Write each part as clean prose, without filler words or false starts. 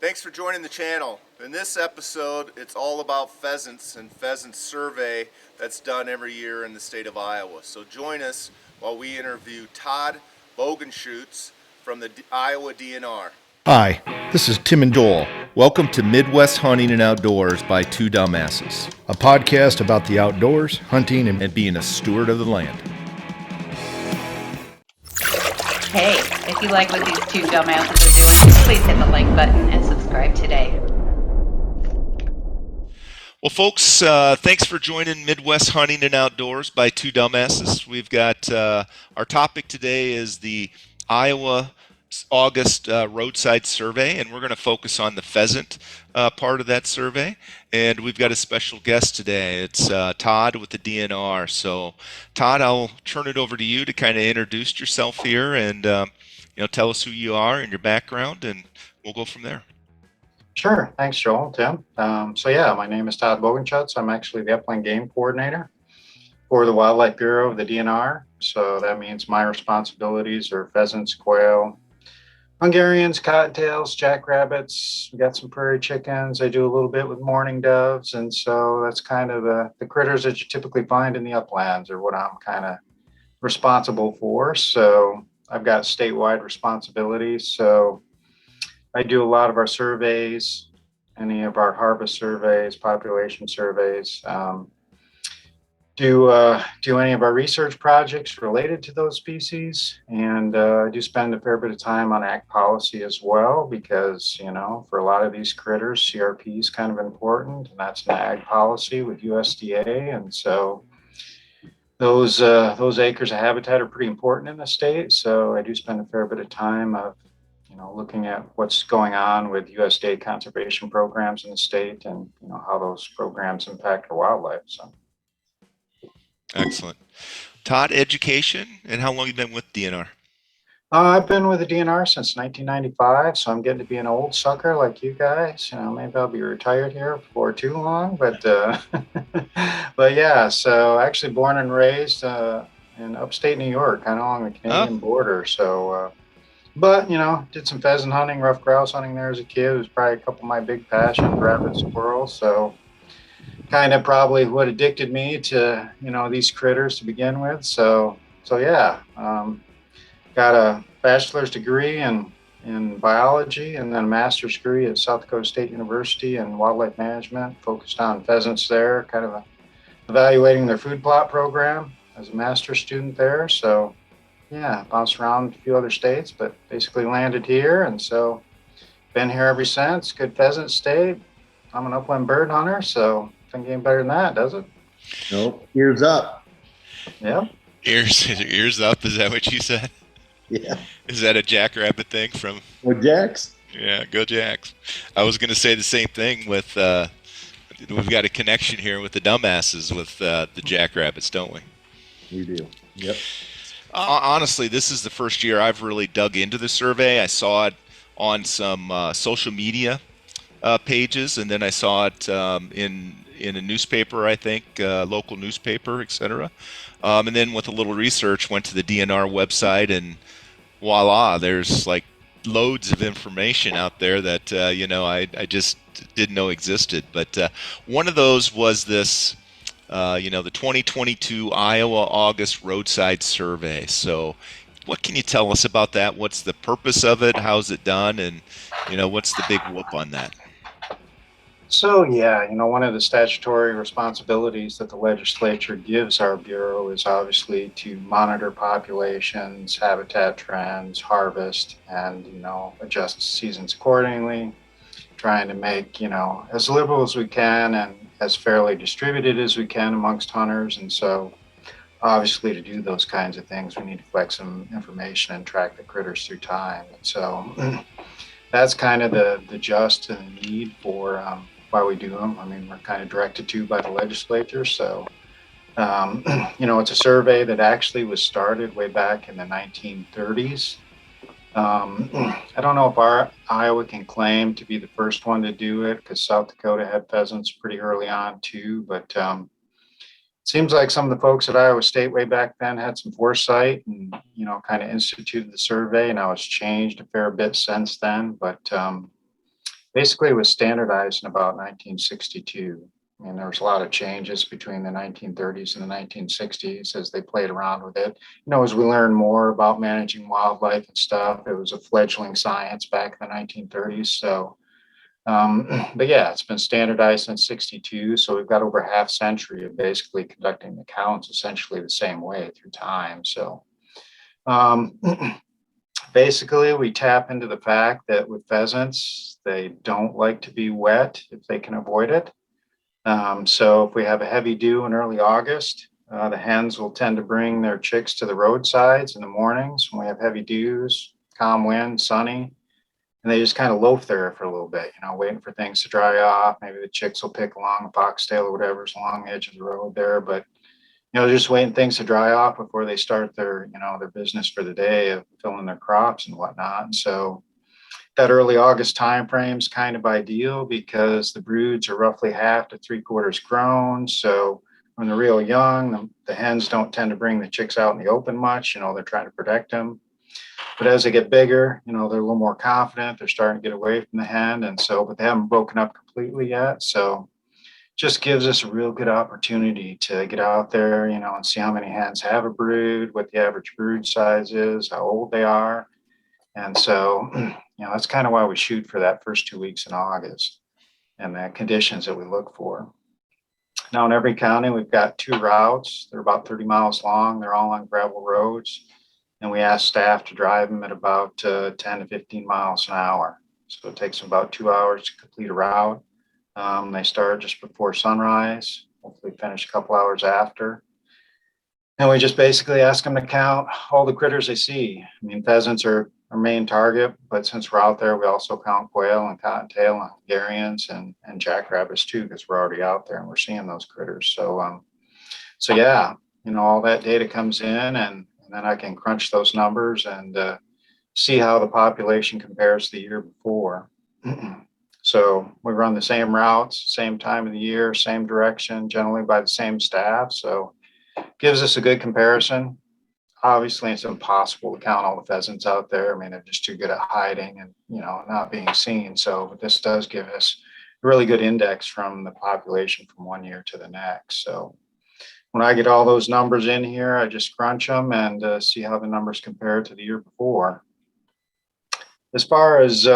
Thanks for joining the channel. In this episode, it's all about pheasants and pheasant survey that's done every year in the state of Iowa. So join us while we interview Todd Bogenschutz from the Iowa DNR. Hi, this is Tim and Dole. Welcome to Midwest Hunting and Outdoors by Two Dumbasses, a podcast about the outdoors, hunting, and being a steward of the land. Hey, if you like what these two dumbasses are doing, please hit the like button and subscribe today. Well, folks, thanks for joining Midwest Hunting and Outdoors by Two Dumbasses. We've got our topic today is the Iowa August roadside survey, and we're going to focus on the pheasant part of that survey. And we've got a special guest today. It's Todd with the DNR. So, Todd, I'll turn it over to you to kind of introduce yourself here and tell us who you are and your background, and we'll go from there. Sure. Thanks, Joel, Tim. My name is Todd Bogenschutz. I'm actually the upland game coordinator for the Wildlife Bureau of the DNR. So that means my responsibilities are pheasants, quail, Hungarians, cottontails, jackrabbits. We got some prairie chickens. I do a little bit with mourning doves. And so that's kind of the critters that you typically find in the uplands are what I'm kind of responsible for. So I've got statewide responsibilities. So I do a lot of our surveys, any of our harvest surveys, population surveys, do any of our research projects related to those species, and I do spend a fair bit of time on ag policy as well, because for a lot of these critters, CRP is kind of important, and that's an ag policy with USDA, and so those acres of habitat are pretty important in the state. So I do spend a fair bit of time of looking at what's going on with USDA conservation programs in the state, and how those programs impact our wildlife. So. Excellent. Todd, education, and how long have you been with DNR? I've been with the DNR since 1995, so I'm getting to be an old sucker like you guys. Maybe I'll be retired here before too long, but but yeah. So actually, born and raised in upstate New York, kind of along the Canadian border. So, but did some pheasant hunting, rough grouse hunting there as a kid. It was probably a couple of my big passions, rabbit, squirrels. So. Kind of probably what addicted me to these critters to begin with. So yeah, got a bachelor's degree in biology, and then a master's degree at South Dakota State University in wildlife management, focused on pheasants there, kind of evaluating their food plot program as a master's student there. So yeah, bounced around a few other states, but basically landed here, and so been here ever since. Good pheasant state. I'm an upland bird hunter, so getting better than that, does it? Nope. Ears up. Yeah. Ears up. Is that what you said? Yeah. Is that a jackrabbit thing from? Well, Jacks. Yeah, go Jacks. I was going to say the same thing with. We've got a connection here with the dumbasses with the jackrabbits, don't we? We do. Yep. Honestly, this is the first year I've really dug into the survey. I saw it on some social media pages, and then I saw it in a newspaper, I think, local newspaper, etc. And then with a little research, went to the DNR website, and voila, there's like loads of information out there that I just didn't know existed. But one of those was this, the 2022 Iowa August roadside survey. So what can you tell us about that? What's the purpose of it? How's it done? And what's the big whoop on that? So yeah, one of the statutory responsibilities that the legislature gives our Bureau is obviously to monitor populations, habitat trends, harvest, and, adjust seasons accordingly, trying to make, as liberal as we can and as fairly distributed as we can amongst hunters. And so obviously to do those kinds of things, we need to collect some information and track the critters through time. And so that's kind of the just and the need for why we do them. I mean, we're kind of directed to by the legislature. So, it's a survey that actually was started way back in the 1930s. I don't know if Iowa can claim to be the first one to do it, because South Dakota had pheasants pretty early on too. But it seems like some of the folks at Iowa State way back then had some foresight and, kind of instituted the survey. Now it's changed a fair bit since then. But basically was standardized in about 1962. I mean, there was a lot of changes between the 1930s and the 1960s as they played around with it. As we learn more about managing wildlife and stuff, it was a fledgling science back in the 1930s. So, but yeah, it's been standardized since 62. So we've got over a half century of basically conducting the counts essentially the same way through time. So, um, basically, we tap into the fact that with pheasants, they don't like to be wet if they can avoid it. So if we have a heavy dew in early August, the hens will tend to bring their chicks to the roadsides in the mornings when we have heavy dews, calm wind, sunny, and they just kind of loaf there for a little bit, waiting for things to dry off. Maybe the chicks will pick along a foxtail or whatever's along the edge of the road there, but just waiting things to dry off before they start their business for the day of filling their crops and whatnot. And so that early August time frame is kind of ideal because the broods are roughly half to 3/4 grown. So when they're real young, the hens don't tend to bring the chicks out in the open much. They're trying to protect them. But as they get bigger, they're a little more confident. They're starting to get away from the hen. And so, but they haven't broken up completely yet. So just gives us a real good opportunity to get out there, and see how many hens have a brood, what the average brood size is, how old they are. And so, that's kind of why we shoot for that first 2 weeks in August and the conditions that we look for. Now, in every county, we've got 2 routes. They're about 30 miles long. They're all on gravel roads. And we ask staff to drive them at about 10 to 15 miles an hour. So it takes them about 2 hours to complete a route. They start just before sunrise, hopefully finish a couple hours after. And we just basically ask them to count all the critters they see. I mean, pheasants are our main target, but since we're out there, we also count quail and cottontail and Hungarians and jackrabbits too, because we're already out there and we're seeing those critters. So yeah, all that data comes in, and then I can crunch those numbers and see how the population compares to the year before. So we run the same routes, same time of the year, same direction, generally by the same staff. So gives us a good comparison. Obviously, it's impossible to count all the pheasants out there. I mean, they're just too good at hiding and, not being seen. So but this does give us a really good index from the population from one year to the next. So when I get all those numbers in here, I just crunch them and see how the numbers compare to the year before. As far as,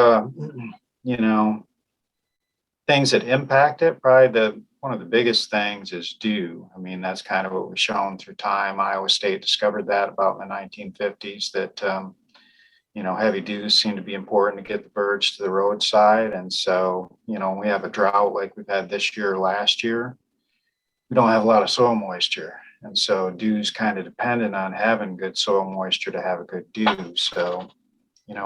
things that impact it, probably one of the biggest things is dew. I mean, that's kind of what was shown through time. Iowa State discovered that about in the 1950s that, heavy dews seem to be important to get the birds to the roadside. And so, when we have a drought like we've had this year or last year, we don't have a lot of soil moisture. And so dew's kind of dependent on having good soil moisture to have a good dew. So,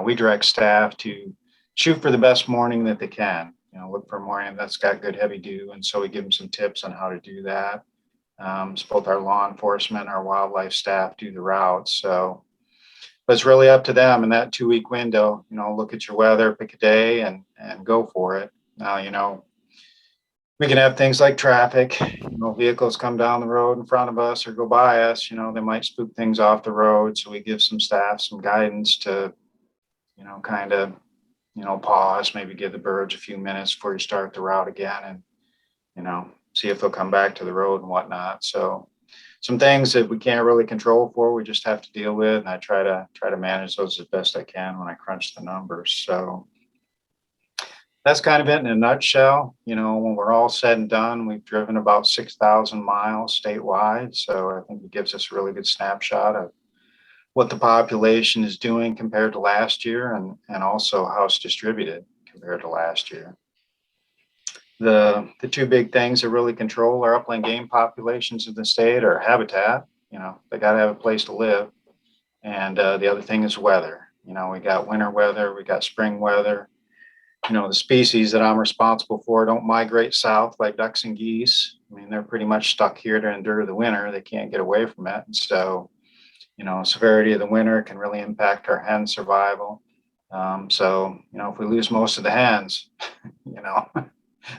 we direct staff to shoot for the best morning that they can. Look for a morning that's got good heavy dew. And so we give them some tips on how to do that. So both our law enforcement, our wildlife staff do the routes. So, but it's really up to them in that 2-week window. Look at your weather, pick a day and go for it. Now, we can have things like traffic, vehicles come down the road in front of us or go by us, they might spook things off the road. So we give some staff some guidance to, kind of, pause, maybe give the birds a few minutes before you start the route again and, see if they'll come back to the road and whatnot. So some things that we can't really control for, we just have to deal with. And I try to manage those as best I can when I crunch the numbers. So that's kind of it in a nutshell. When we're all said and done, we've driven about 6,000 miles statewide. So I think it gives us a really good snapshot of what the population is doing compared to last year and also how it's distributed compared to last year. The 2 big things that really control our upland game populations in the state are habitat. They got to have a place to live. And the other thing is weather. We got winter weather, we got spring weather. The species that I'm responsible for don't migrate south like ducks and geese. I mean, they're pretty much stuck here to endure the winter. They can't get away from it. And so, severity of the winter can really impact our hen survival. So, if we lose most of the hens,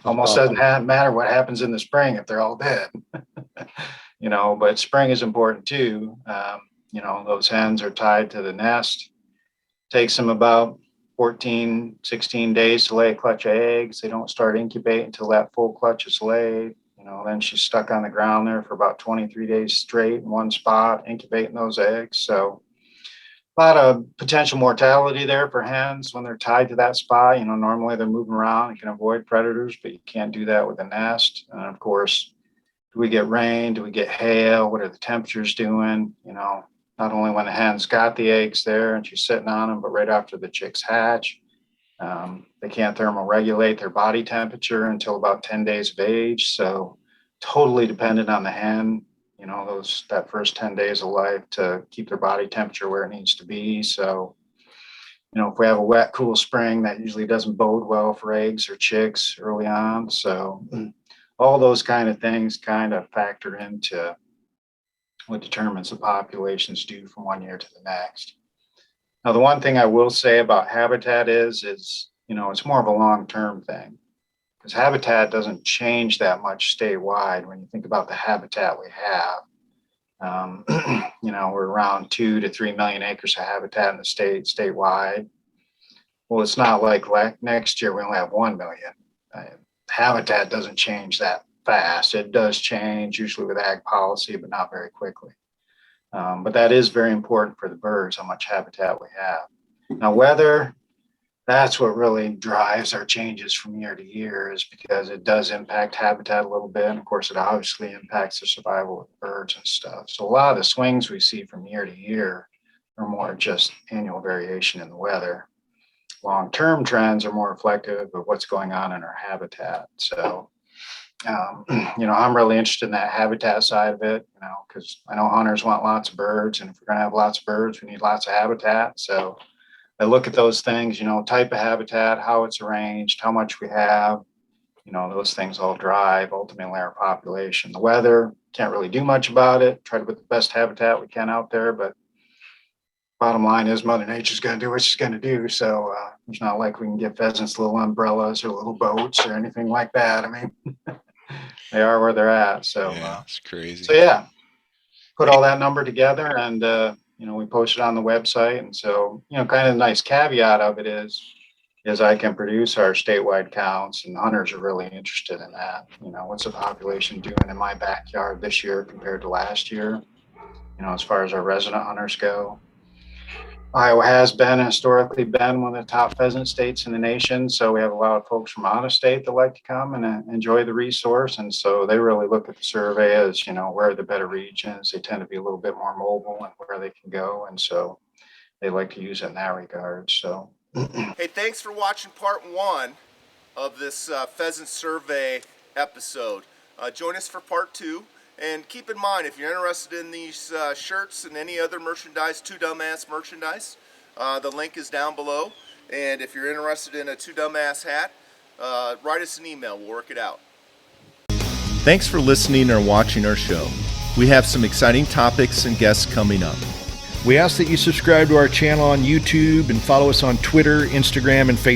almost doesn't matter what happens in the spring if they're all dead. But spring is important too. Those hens are tied to the nest. Takes them about 14, 16 days to lay a clutch of eggs. They don't start incubating until that full clutch is laid. Then she's stuck on the ground there for about 23 days straight in one spot, incubating those eggs. So a lot of potential mortality there for hens when they're tied to that spot. Normally they're moving around and can avoid predators, but you can't do that with a nest. And of course, do we get rain? Do we get hail? What are the temperatures doing? Not only when the hen's got the eggs there and she's sitting on them, but right after the chicks hatch. They can't thermoregulate their body temperature until about 10 days of age. So totally dependent on the hen, that first 10 days of life to keep their body temperature where it needs to be. So, if we have a wet, cool spring, that usually doesn't bode well for eggs or chicks early on. So all those kind of things kind of factor into what determines the populations do from one year to the next. Now, the one thing I will say about habitat is it's more of a long-term thing, because habitat doesn't change that much statewide when you think about the habitat we have. We're around 2 to 3 million acres of habitat in the statewide. Well, it's not like next year we only have 1 million. Habitat doesn't change that fast. It does change usually with ag policy, but not very quickly. But that is very important for the birds, how much habitat we have. Now, weather, that's what really drives our changes from year to year, is because it does impact habitat a little bit. And of course, it obviously impacts the survival of birds and stuff. So a lot of the swings we see from year to year are more just annual variation in the weather. Long-term trends are more reflective of what's going on in our habitat. So, I'm really interested in that habitat side of it, because I know hunters want lots of birds. And if we're going to have lots of birds, we need lots of habitat. So I look at those things, type of habitat, how it's arranged, how much we have, those things all drive ultimately our population. The weather, can't really do much about it. Try to put the best habitat we can out there, but bottom line is Mother Nature's going to do what she's going to do. So it's not like we can give pheasants little umbrellas or little boats or anything like that. I mean, they are where they're at. So yeah, it's crazy. So yeah, put all that number together and, we post it on the website. And so, kind of the nice caveat of it is I can produce our statewide counts, and hunters are really interested in that. What's the population doing in my backyard this year compared to last year? As far as our resident hunters go. Iowa has been historically been one of the top pheasant states in the nation. So we have a lot of folks from out of state that like to come and enjoy the resource. And so they really look at the survey as, where are the better regions. They tend to be a little bit more mobile and where they can go. And so they like to use it in that regard. So, Hey, thanks for watching part 1 of this pheasant survey episode. Join us for part 2. And keep in mind, if you're interested in these shirts and any other merchandise, Two Dumbass merchandise, the link is down below. And if you're interested in a Two Dumbass hat, write us an email. We'll work it out. Thanks for listening or watching our show. We have some exciting topics and guests coming up. We ask that you subscribe to our channel on YouTube and follow us on Twitter, Instagram, and Facebook.